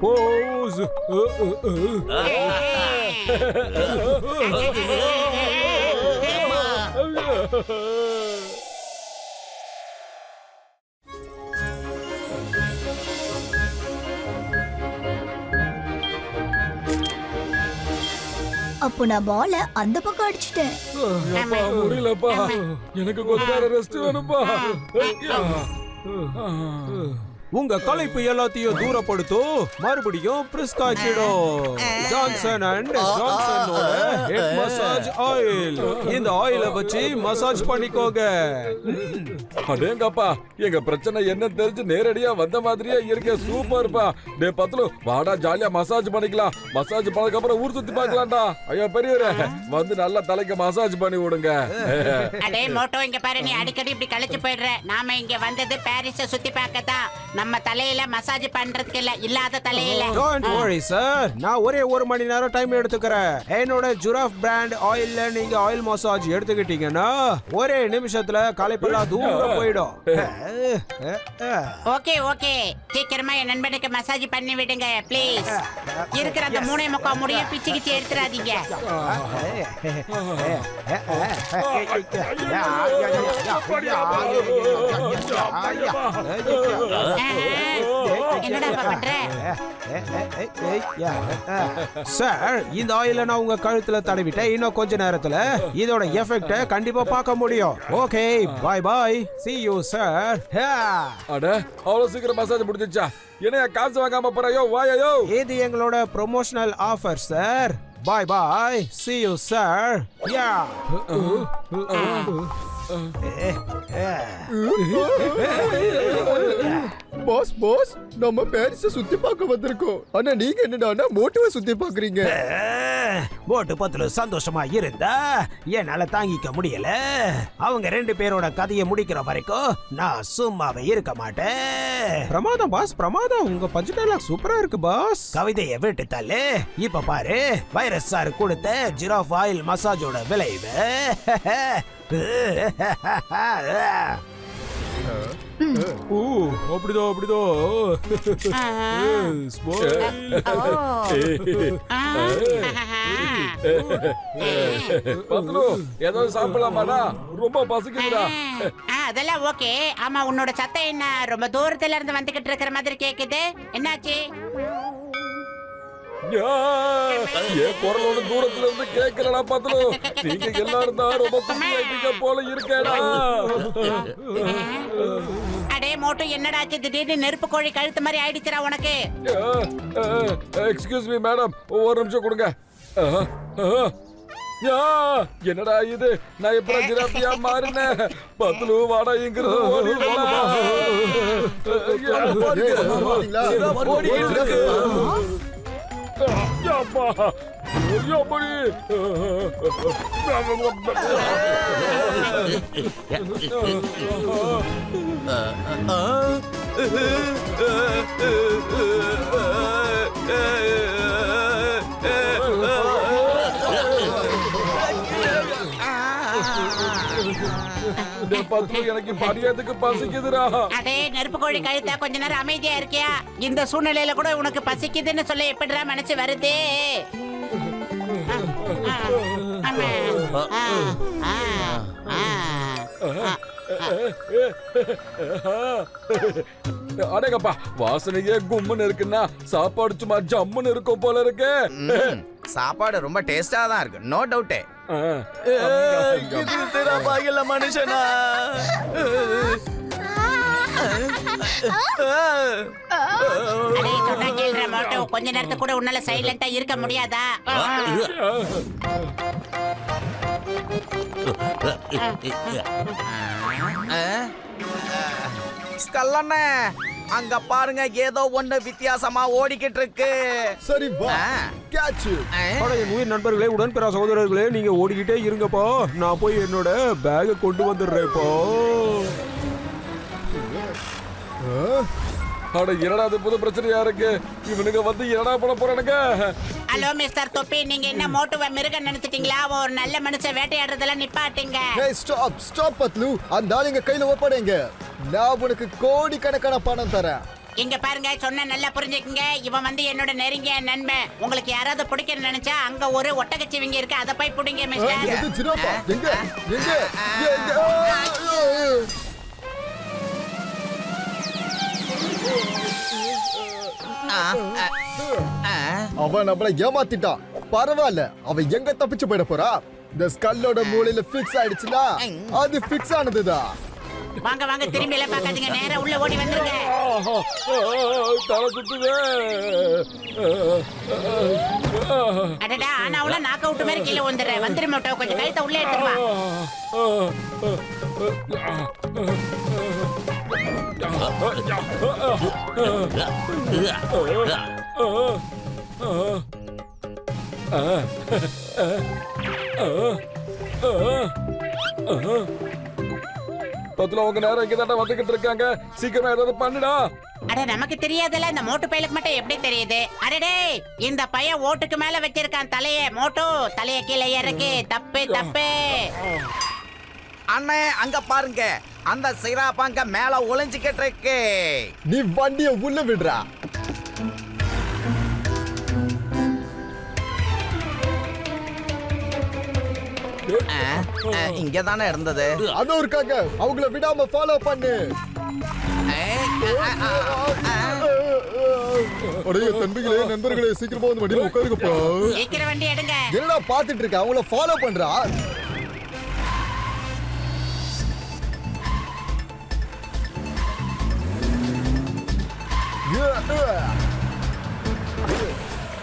போஸ். அப்போ நான் பால அந்த பக்கம் அடிச்சிட்டேன். அப்பா, முடியலப்பா, எனக்கு கொஞ்ச நேரம் ரெஸ்ட் வேணும்பா. உங்க களைப்பு எல்லாத்தையும் தூரப்படுத்தும் மறுபடியும் பிரிஸ்க் ஆக்கிடும். ஜான்சன் அண்ட் ஜான்சனோட ஹெட் மசாஜ் ஆயில். இந்த ஆயில வச்சு மசாஜ் பண்ணிக்கோங்க. அடேங்கப்பா, எங்க பிரச்சனை என்ன தெரிஞ்சு நேரடியா வந்த மாதிரியே இருக்க. சூப்பர்ப்பா. டே பத்லு, வாடா ஜாலியா மசாஜ் பண்ணிக்கலாம். மசாஜ் பண்ணதுக்கு அப்புறம் ஊர் சுத்தி பார்க்கலாம்டா. ஐயா பெரியவரே, வந்து நல்லா தலைக்கு மசாஜ் பண்ணி விடுங்க. அடே மோட்டோ, இங்க பாரு, நீ அடிக்கடி இப்படி கழிச்சு போயிடுற. நாம இங்க வந்தது பாரிஸ சுத்தி பார்க்கத்தான். நம்ம தலையில மசாஜ் பண்றதுக்கு இல்ல, இல்லாத தலையில. Don't worry sir, நான் ஒரே 1 மணி நேரம் டைம் எடுத்துக்கிறேன். என்னோட ஜுராஃப் பிராண்ட் ஆயில்ல நீங்க ஆயில் மசாஜ் எடுத்துக்கிட்டீங்கன்னா ஒரே நிமிஷத்துல களைப்பெல்லாம் தூரம் போயிடும். ஓகே ஓகே, சீக்கிரமா என் நண்பனுக்கு மசாஜ் பண்ணி விடுங்க ப்ளீஸ். இருக்கிற அந்த 3.3 முடிய பிச்சு கிச்சு எடுத்துறாதீங்க. என்னடா பண்ற சார்? இந்த ஆயில நான் உங்க கழுத்துல தடவிட்டேன். இன்னும் கொஞ்ச நேரத்துல இதோட எஃபெக்ட் கண்டிப்பா பார்க்க முடியும். Okay, bye bye, see you sir. அட, அவ்வளவு சீக்கிரம் மசாஜ் முடிஞ்சிச்சா? என்னைய காசு வாங்காம போறயோ? வாயோ, இது எங்களோட promotional offer sir. Bye bye, see you sir. Yeah. Boss boss, நம்ம பாரிஸ சுத்தி பார்க்க வந்திருக்கோம். ஆனா நீங்க என்னடானா மோட்டோவை சுத்தி பாக்குறீங்க. போட்டு பத்துல சந்தோஷமா இருந்தா என்னால தாங்கிக்க முடியல. அவங்க 2 பேரோட கதையை முடிக்கிற வரைக்கும் நான் சும்மாவே இருக்க மாட்டேன். பிரமாதம் பாஸ், பிரமாதம். உங்க பஞ்ச் டயலாக் சூப்பரா இருக்கு பாஸ். கவிதையை விட்டு தள்ளு. இப்ப பாரு, வைரஸ் சார் கொடுத்த ஜிராஃப் ஆயில் மசாஜோட விளைவு. அப்படிதோ அப்படிதோ. ஏதாவது சாப்பிடலாமாடா? ரொம்ப பசிக்குதுடா. அதெல்லாம் ஓகே. ஆமா, உன்னோட சத்தம் என்ன ரொம்ப தூரத்துல இருந்து வந்துகிட்டு இருக்கிற மாதிரி கேக்குது. என்னாச்சு? என் குரலோட தூரத்துல இருந்து கேட்கலடா பத்லு. நீங்க எல்லாரும் தான் ரொம்ப குட்டியாயிட்டீங்க போல இருக்கேடா. அடே மோட்டோ, என்னடாச்சு? திடீர்னு நெருப்பு கோழி கழுத்து மாதிரி ஆயிடுச்சுடா உனக்கு. எக்ஸ்கியூஸ் மீ மேடம், ஒரு நிமிஷம் கொடுங்க. என்னடா இது? நான் எப்ப ஜிராஃபியா மாறினேன்? பத்லு வாடா, இங்கிருந்து எனக்கு மரியாதைக்கு பசிக்குதுடா. அடே நெருப்பு கோழி கழுத்தா, கொஞ்ச நேரம் அமைதியா இருக்கியா? இந்த சூழ்நிலையில கூட உனக்கு பசிக்குதுன்னு சொல்ல எப்படிடா மனசு வருது? அடேங்கப்பா, வாசனையே கும்முன்னு இருக்குன்னா சாப்பாடு சும்மா ஜம்முன்னு இருக்கும் போல இருக்கு. சாப்பாடு ரொம்ப டேஸ்டா தான் இருக்கு, நோ டவுட். மனுஷனா கொஞ்ச நேரத்துக்கு கூட உன்னால சைலண்டா இருக்க முடியாதா? ஸ்கல்லண்ணே, அங்க பாருங்க, ஏதோ ஒண்ணு வித்தியாசமா ஓடிக்கிட்டு இருக்கு. சரி வா, கேட்ச். என் உயிர் நண்பர்களே, உடன்பிற சகோதரர்களே, நீங்க ஓடிக்கிட்டே இருங்கப்பா. நான் போய் என்னோட பேக்கை கொண்டு வந்துடுறேன்ப்பா. அட, என்னடா அது புது பிரச்சனையா இருக்கு? இவனுங்க வந்து என்னடா பண்ண போறானுங்க? ஹலோ மிஸ்டர் தொப்பி, நீங்க என்ன மோட்டுவ மிருகம் நினைச்சிட்டீங்களா? ஒரு நல்ல மனுஷன் வேட்டையாடுறதெல்லாம் நிப்பாட்டுங்க. ஹே, ஸ்டாப் பத்லு. அந்த ஆளுங்க கையில ஒப்படைங்க. நான் உனக்கு கோடி கணக்கான பணம் தரேன். இங்க பாருங்க, சொன்ன நல்லா புரிஞ்சுக்குங்க. இவன் வந்து என்னோட நெருங்கிய நண்பன். உங்களுக்கு யாராவது பிடிக்கணும்னு நினைச்சா அங்க ஒரு ஒட்டகச்சிவிங்க இருக்கு, அதை போய் பிடிங்க மிஸ்டர். எது ஜிராஃபா? எங்க எங்க எங்க? அவன் நம்மள ஏமாத்திட்டான். பரவாயில்ல, அவன் எங்க தப்பிச்சு போயிட போறா? இந்த ஸ்கல்லோட மூளையில ஃபிக்ஸ் ஆயிடுச்சுன்னா அது ஃபிக்ஸ் ஆனதுதான். வாங்க வாங்க, திரும்பி எல்லாம் பார்க்காதீங்க, நேரா உள்ள ஓடி வந்துருங்க. தலை சுத்துதே. அடடா, ஆனா உள்ள நாக் அவுட் மாதிரி கீழே வந்துடுறேன். வந்துரு மோட்டோ, கொஞ்சம் கழுத்தை உள்ள எடுத்துட்டு வா. பத்துல உங்க நேரம் இங்கதான் வந்துகிட்டு இருக்காங்க. சீக்கிரமா ஏதாவது பண்ணுடா. அட, நமக்கு தெரியாதுல, இந்த மோட்டு பையலுக்கு மட்டும் எப்படி தெரியுது? அடடே, இந்த பையன் ஓட்டுக்கு மேல வச்சிருக்கான் தலைய. மோட்டு, தலைய கீழே இறக்கு. தப்பு தப்பு. அண்ணே, அங்க பாருங்க, அந்த சிராப் அங்க மேல ஒளிஞ்சுக்கிட்டு இருக்கு. நீ வண்டிய உள்ள விடுறா. இங்கதானே இருந்தது. அதுவும் இருக்காங்க, அவங்கள விடாம ஃபாலோ பண்ணு. அடைய தம்பிகளே, நண்பர்களே, சீக்கிரமா வந்து வண்டியில உட்காருங்கப்பா. சீக்கிரம் வண்டி எடுங்க. என்னடா பாத்துட்டு இருக்க? அவங்கள ஃபாலோ பண்றா.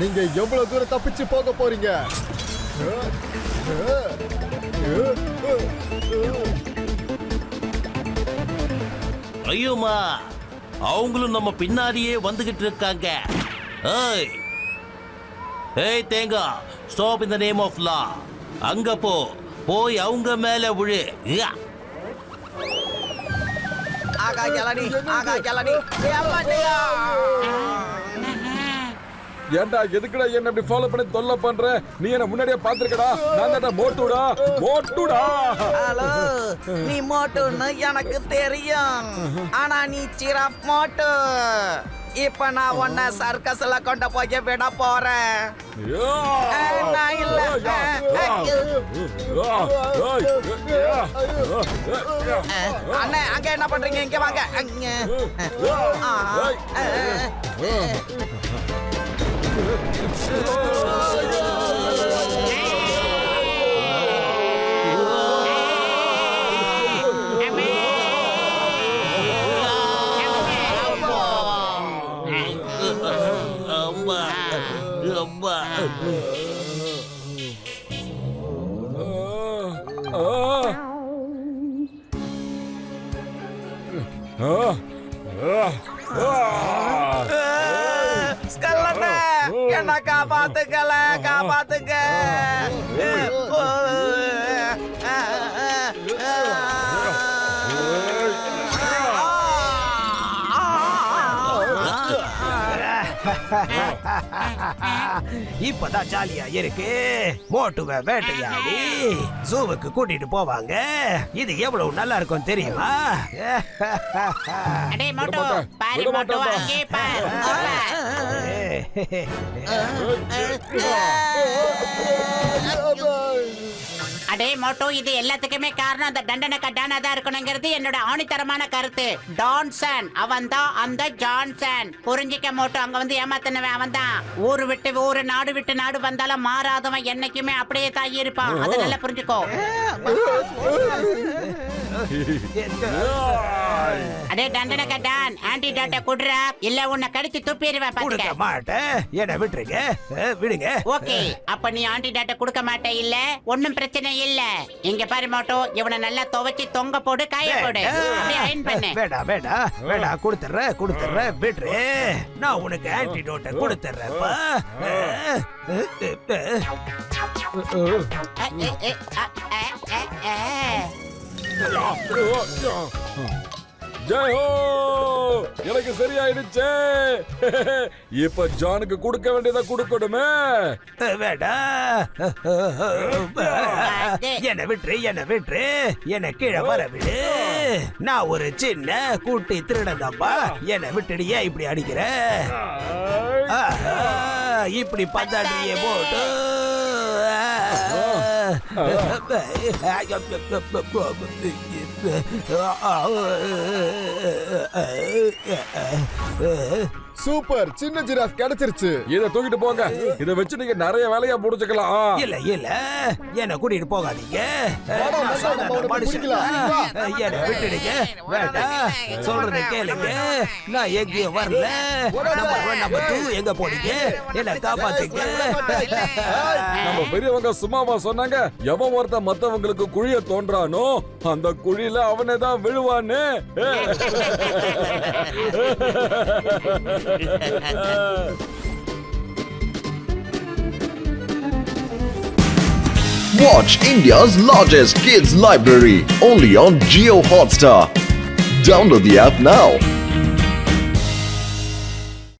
நீங்க எவ்வளவு தூரம் தப்பிச்சு போக போறீங்க? ஐயோமா, அவங்களும் நம்ம பின்னாடியே வந்துகிட்டு இருக்காங்க. ஏய் ஏய் தேங்கா, stop in the name of law. அங்க போய் அவங்க மேல விழு. ஆகா கிளடி, ஆகா கிளடி. ஏன்டா எதுக்குடா என்ன இப்படி ஃபாலோ பண்ணி தொல்லை பண்ற? நீ என்ன முன்னாடியே பாத்துருக்கடா. நான் தான் மோட்டுடா, மோட்டுடா. ஹலோ, நீ மோட்டுன்னு எனக்கு தெரியும். ஆனா நீ சிராப் மோட்டு. இப்ப நான் உன்னை சர்க்கஸ்ல கொண்டு போய் விட போறேன். நான் இல்ல. அண்ணே, அங்க என்ன பண்றீங்க? இங்க வாங்க. அம்மா அம்மா. என்ன காப்பாத்துக்கல, காப்பாத்துங்க. இப்பதான் ஜாலியா இருக்கு. மோட்டுவ வேட்டையாடி ஜூவுக்கு கூட்டிட்டு போவாங்க. இது எவ்வளவு நல்லா இருக்கும் தெரியுமா? அடே மோட்டு, பாரு மோட்டு, அங்கே பாரு. அடே மோட்டோ, இது எல்லாத்துக்குமே காரணம் அந்த தண்டனக்கா டானா தான் இருக்கணுங்கிறது என்னோட ஆணித்தரமான கருத்து. டான்சன் அவன் தான் அந்த ஜான்சன். புரிஞ்சிக்க மோட்டோ, அங்க வந்து ஏமாத்தினவன் அவன் தான். ஊரு விட்டு ஊரு, நாடு விட்டு நாடு வந்தாலும் மாறாதவன் என்னைக்குமே அப்படியே தான் இருப்பான். அதை நல்லா புரிஞ்சுக்கோ. அடே தண்டனக்கா டான், ஆன்டிடாட்ட குடுறா, இல்ல உன்னை கடிச்சு துப்பிடுவேன். பாத்துக்க மாட்டேன். என்ன விட்டுருங்க, விடுங்க. ஓகே, அப்ப நீ ஆன்டிடாட்ட கொடுக்க மாட்டே இல்ல? ஒண்ணும் பிரச்சனை இல்ல. இங்க பாரு மோட்டோ, இவனை நல்லா துவைச்சு தொங்க போடு, காய போடு, அப்படியே அயன் பண்ணு. வேடா வேடா வேடா, கொடுத்துறேன், விட்டுரு. நான் உனக்கு ஆன்டிடோட்டை கொடுத்துறேன்ப்பா. ஜெயோ, எனக்கு சரியாயிடுச்சு. இப்ப ஜானுக்கு கொடுக்க வேண்டியதை கொடுக்கணுமே. வேடா, என்ன விட்டுரு, என்ன கீழே வர விடு. நான் ஒரு சின்ன குட்டி திருடனப்பா. என்னை விட்டுடு, ஏன் இப்படி அடிக்கிற? ஆஹா, இப்படி பந்தாடியே போட்டு சூப்பர், சின்ன ஜிராஃப் கிடைச்சிருச்சு. இத தூக்கிட்டு போங்க. இத வச்சு நீங்க நிறைய வேலையா முடிச்சுக்கலாம். இல்ல இல்ல, என்ன கூட்டிட்டு போகாதீங்க. வேணாம், நான் வேணாம், சாதாரண நம்ம அவனை மனுஷன். பிடிக்கலாம். என்னை விட்டுடுங்க. வேண்டாம், சொல்றதை கேளுங்க. நான் எங்கேயும் வரல. நம்பர் 1 நம்பர் 2 எங்க போனீங்க? என்ன காப்பாத்துங்க. நம்ம பெரியவங்க சும்மாவா சொன்னாங்க, எவன் ஒருத்தன் மத்தவங்களுக்கு குழிய தோன்றானோ அந்த குழியில அவனே தான் விழுவான்னு. Watch India's largest kids library only on Jio Hotstar. Download the app now.